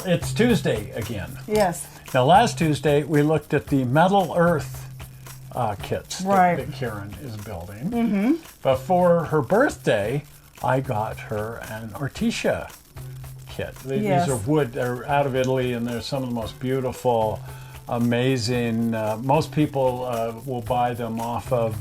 Well, it's Tuesday again. Yes. Now, last Tuesday, we looked at the Metal Earth kits Right. that Karyn is building. Mm-hmm. But for her birthday, I got her an Artesania kit. Yes. These are wood. They're out of Italy, and they're some of the most beautiful, amazing. Most people will buy them off of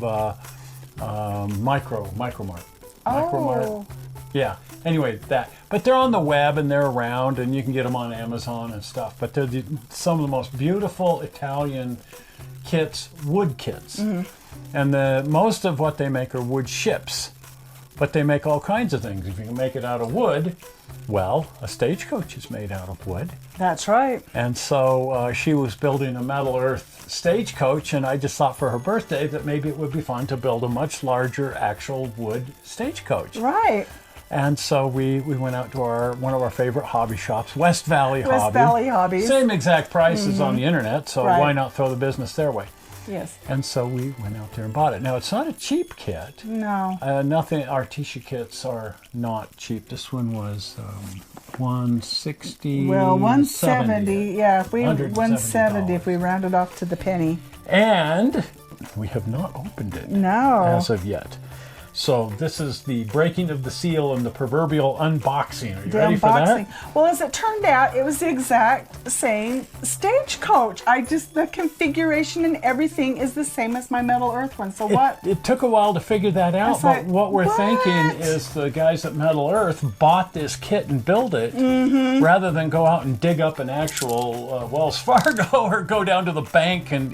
Micromart. Oh. Yeah. Anyway, but they're on the web and they're around, and you can get them on Amazon and stuff. But they're some of the most beautiful Italian kits, wood kits. Mm-hmm. And most of what they make are wood ships. But they make all kinds of things. If you can make it out of wood, well, a stagecoach is made out of wood. That's right. And so she was building a Metal Earth stagecoach, and I just thought for her birthday that maybe it would be fun to build a much larger actual wood stagecoach. Right. And so we went out to one of our favorite hobby shops, West Valley Hobbies. Same exact prices on the internet, so why not throw the business their way? Yes. And so we went out there and bought it. Now, it's not a cheap kit. No. Nothing. Artesania kits are not cheap. This one was $160. Well, $170. Yeah, if we $170 if we round it off to the penny. And we have not opened it. No. As of yet. So this is the breaking of the seal and the proverbial unboxing. Are you ready for that? Well, as it turned out, it was the exact same stagecoach. The configuration and everything is the same as my Metal Earth one. So what? It took a while to figure that out, but like, what we're thinking is the guys at Metal Earth bought this kit and built it rather than go out and dig up an actual Wells Fargo or go down to the bank and,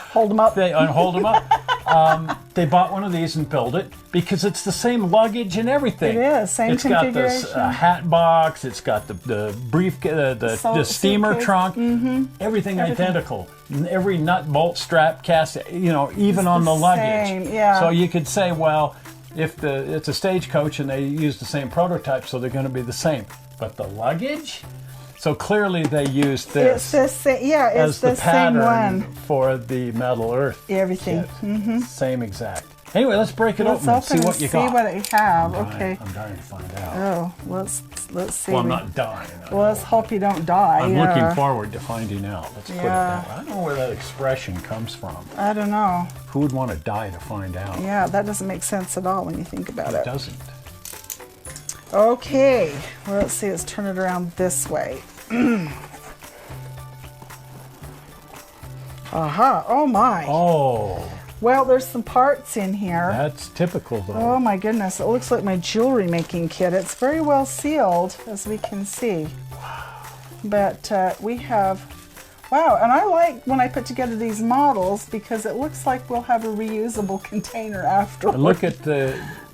hold them up. Hold them up. They bought one of these and built it because it's the same luggage and everything. It is, same configuration. It's got this hat box, it's got the briefcase, the steamer suitcase. Trunk, everything identical. Every nut, bolt, strap, cast, even on the luggage. Same, yeah. So you could say, well, if it's a stagecoach and they use the same prototype, so they're going to be the same. But the luggage? So clearly they used this it's as the same pattern one. For the Metal Earth Everything. kit. Same exact. Anyway, let's break it open and see what you got. See what I have. Okay. I'm dying to find out. Oh, let's see. Well, I'm not dying. Well, let's hope you don't die. I'm looking forward to finding out. Let's put it that way. I don't know where that expression comes from. I don't know. Who would want to die to find out? Yeah, that doesn't make sense at all when you think about it. It doesn't. Okay. Well, let's see. Let's turn it around this way. Aha. Oh, my. Oh. Well, there's some parts in here. That's typical, though. Oh, my goodness. It looks like my jewelry making kit. It's very well sealed, as we can see. Wow. But we have... Wow, and I like when I put together these models because it looks like we'll have a reusable container afterwards. And look at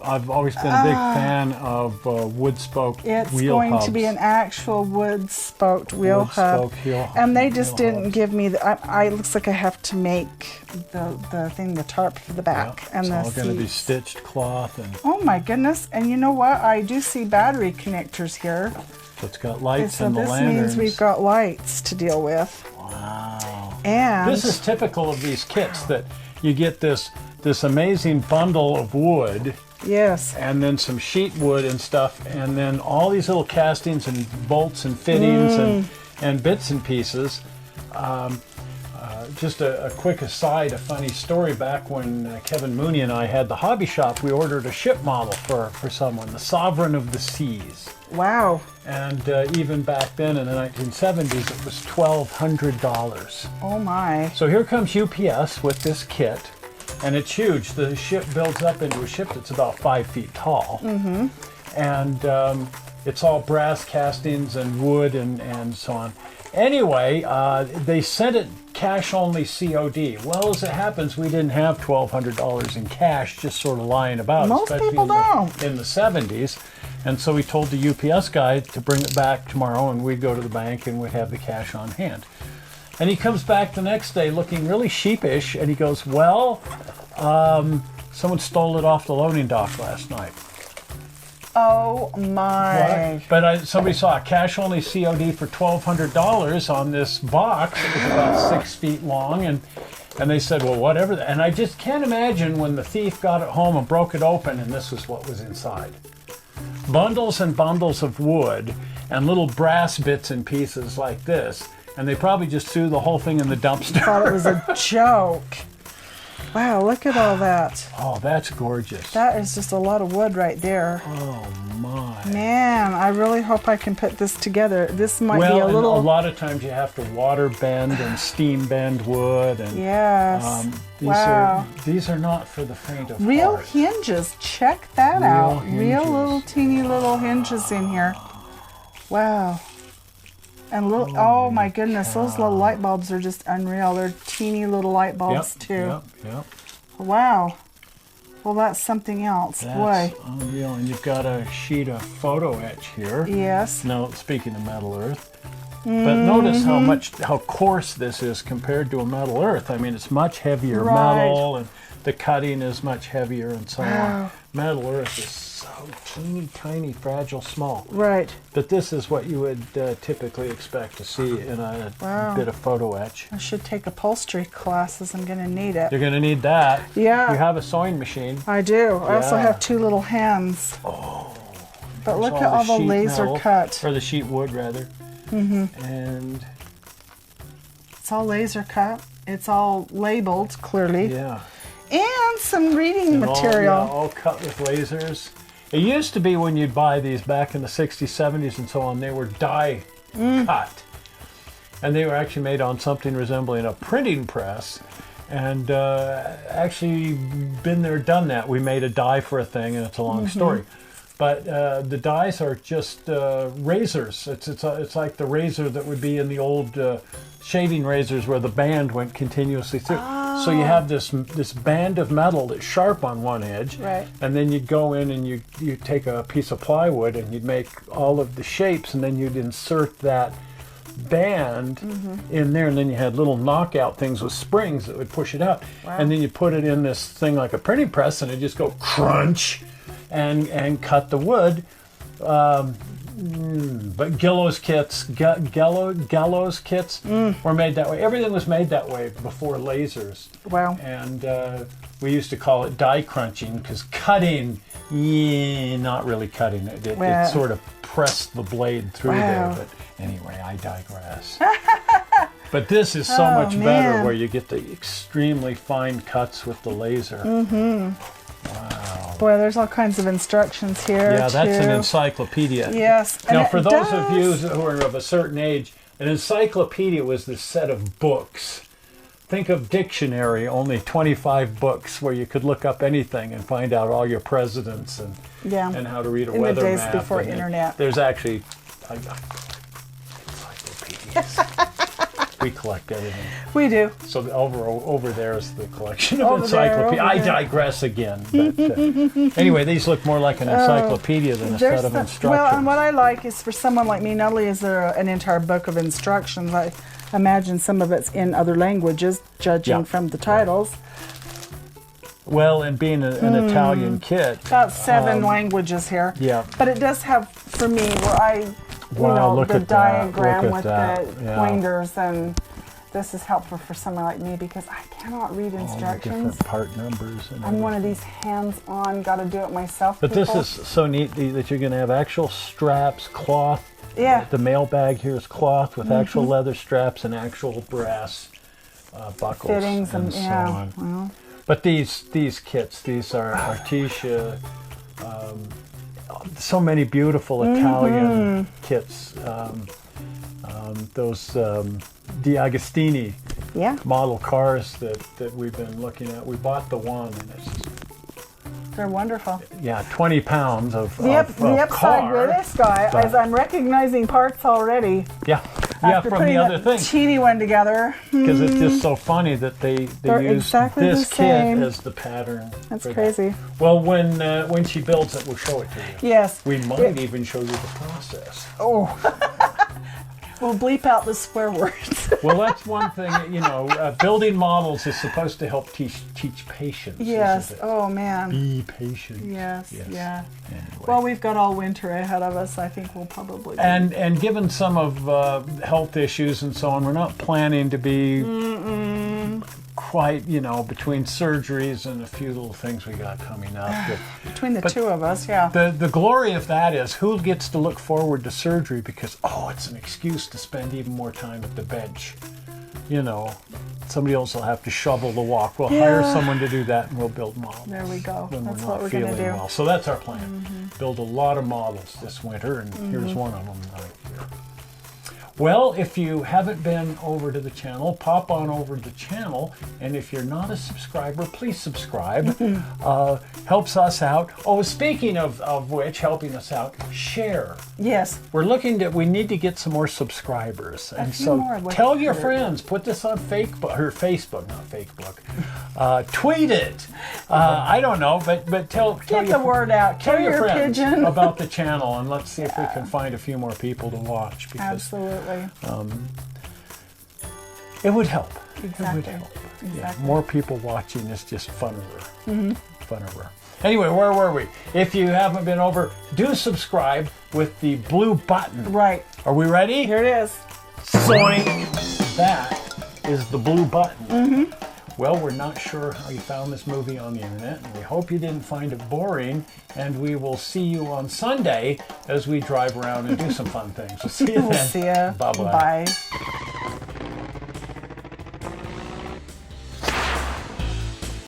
I've always been a big fan of wood spoke wheel hubs. It's going to be an actual wood spoked wheel hub. And they just didn't give me it looks like I have to make the tarp for the back. Yeah, and it's the all going to be stitched cloth. Oh my goodness. And you know what? I do see battery connectors here. So it's got lights and the lanterns. So this means we've got lights to deal with. Wow. And this is typical of these kits that you get this amazing bundle of wood. Yes. And then some sheet wood and stuff, and then all these little castings and bolts and fittings and bits and pieces. Just a quick aside, a funny story. Back when Kevin Mooney and I had the hobby shop, we ordered a ship model for someone, the Sovereign of the Seas. Wow. And even back then in the 1970s, it was $1,200. Oh my. So here comes UPS with this kit. And it's huge. The ship builds up into a ship that's about 5 feet tall. Mm-hmm. And it's all brass castings and wood and so on. Anyway, they sent it cash only COD. Well, as it happens, we didn't have $1,200 in cash just sort of lying about. Most people don't. In the 70s. And so we told the UPS guy to bring it back tomorrow, and we'd go to the bank and we'd have the cash on hand. And he comes back the next day looking really sheepish, and he goes, well, someone stole it off the loading dock last night. Oh my. What? But somebody saw a cash only COD for $1,200 on this box. It was about 6 feet long, and they said, well, whatever. And I just can't imagine when the thief got it home and broke it open and this was what was inside. Bundles and bundles of wood. and little brass bits and pieces like this. And they probably just threw the whole thing in the dumpster. Thought it was a joke. Wow, look at all that. Oh, that's gorgeous. That is just a lot of wood right there. Oh my. Man, I really hope I can put this together. This might be a and little... a lot of times you have to water bend and steam bend wood. And, Yes. These are not for the faint of Real heart. hinges. Check that Real out. hinges. Real little teeny little hinges in here. Wow. And little, oh my goodness, those little light bulbs are just unreal. They're teeny little light bulbs too. Yep. Wow. Well, that's something else. That's Boy. unreal. And you've got a sheet of photo etch here. Yes. Now, speaking of metal earth, but notice how coarse this is compared to a metal earth. I mean, it's much heavier metal, and the cutting is much heavier, and so on. Metal earth is so teeny tiny, fragile, small. Right. But this is what you would typically expect to see in a bit of photo etch. I should take upholstery classes. I'm going to need it. You're going to need that. Yeah. You have a sewing machine. I do. I also have 2 little hands. Oh. But look at all the laser cut. Or the sheet wood, rather. And it's all laser cut. It's all labeled clearly. yeah. And some reading material. All cut with lasers. It used to be when you'd buy these back in the 60s, 70s, and so on, they were die cut. And they were actually made on something resembling a printing press. And actually, been there, done that. We made a die for a thing, and it's a long story. But the dies are just razors. It's like the razor that would be in the old shaving razors where the band went continuously through. So you have this band of metal that's sharp on one edge, Right. and then you'd go in and you take a piece of plywood and you'd make all of the shapes, and then you'd insert that band in there, and then you had little knockout things with springs that would push it out. And then you put it in this thing like a printing press, and it just go crunch and cut the wood. But gallows kits were made that way. Everything was made that way before lasers. Wow. And we used to call it die crunching, because cutting, not really cutting. It sort of pressed the blade through there. But anyway, I digress. But this is so much better, where you get the extremely fine cuts with the laser. Wow. Boy, there's all kinds of instructions here. Yeah, that's an encyclopedia. Yes. Now, for those of you who are of a certain age, an encyclopedia was this set of books. Think of dictionary, only 25 books where you could look up anything and find out all your presidents and how to read a weather map. In the days before internet. There's actually encyclopedias. We collect everything. We do. So over there is the collection of Over encyclopedia. there. I digress again. But anyway, these look more like an encyclopedia than a set of instructions. Well, and what I like is, for someone like me, not only is there an entire book of instructions, I imagine some of it's in other languages, judging from the titles. Well, and being an Italian kit. About 7 languages here. Yeah. But it does have, for me, where I... Look the at diagram that. with the pointers, and this is helpful for someone like me because I cannot read instructions. All the different part numbers. And I'm one of these hands-on, got to do it myself. But people. this is so neat that you're going to have actual straps, cloth. Yeah. The mailbag here is cloth with actual leather straps and actual brass buckles. Fittings and so on. Well. But these kits, these are Artesania. So many beautiful Italian kits. Those Di Agostini model cars that we've been looking at. We bought the one, and it's just, They're wonderful. 20 pounds of The upside car. with this guy, as I'm recognizing parts already. From the other thing. Teeny one together. Because it's just so funny that they use exactly this the kit same. as the pattern. That's for crazy. That. Well, when she builds it, we'll show it to you. Yes. We might even show you the process. Oh. We'll bleep out the swear words. Well, that's one thing. Building models is supposed to help teach patience. Yes. Isn't it? Oh man. Be patient. Yes. Yeah. Anyway. Well, we've got all winter ahead of us. I think we'll probably. And given some of health issues and so on, we're not planning to be quite, you know, between surgeries and a few little things we got coming up. Between the two of us, yeah. The glory of that is who gets to look forward to surgery because, oh, it's an excuse to spend even more time at the bench. You know, somebody else will have to shovel the walk. We'll hire someone to do that and we'll build models. There we go. When That's we're what not we're going to feeling do. well. So that's our plan. Build a lot of models this winter, and here's one of them right here. Well, if you haven't been over to the channel, pop on over to the channel. And if you're not a subscriber, please subscribe. Helps us out. Oh, speaking of which, helping us out, share. Yes. We're looking to, we need to get some more subscribers. And few so more would tell your hurt. friends, put this on Facebook, not Facebook. Tweet it. I don't know, but tell Get the word out. Tell your Carrier friends pigeon. about the channel, and let's see if we can find a few more people to watch. Because Absolutely. it would help. Exactly. It would help. Yeah, Exactly. more people watching is just funner. Funner. Anyway, where were we? If you haven't been over, do subscribe with the blue button. Right. Are we ready? Here it is. Zoink! That is the blue button. Well, we're not sure how you found this movie on the internet, and we hope you didn't find it boring, and we will see you on Sunday as we drive around and do some fun things. We'll see you then. We'll see ya. Bye-bye. Bye.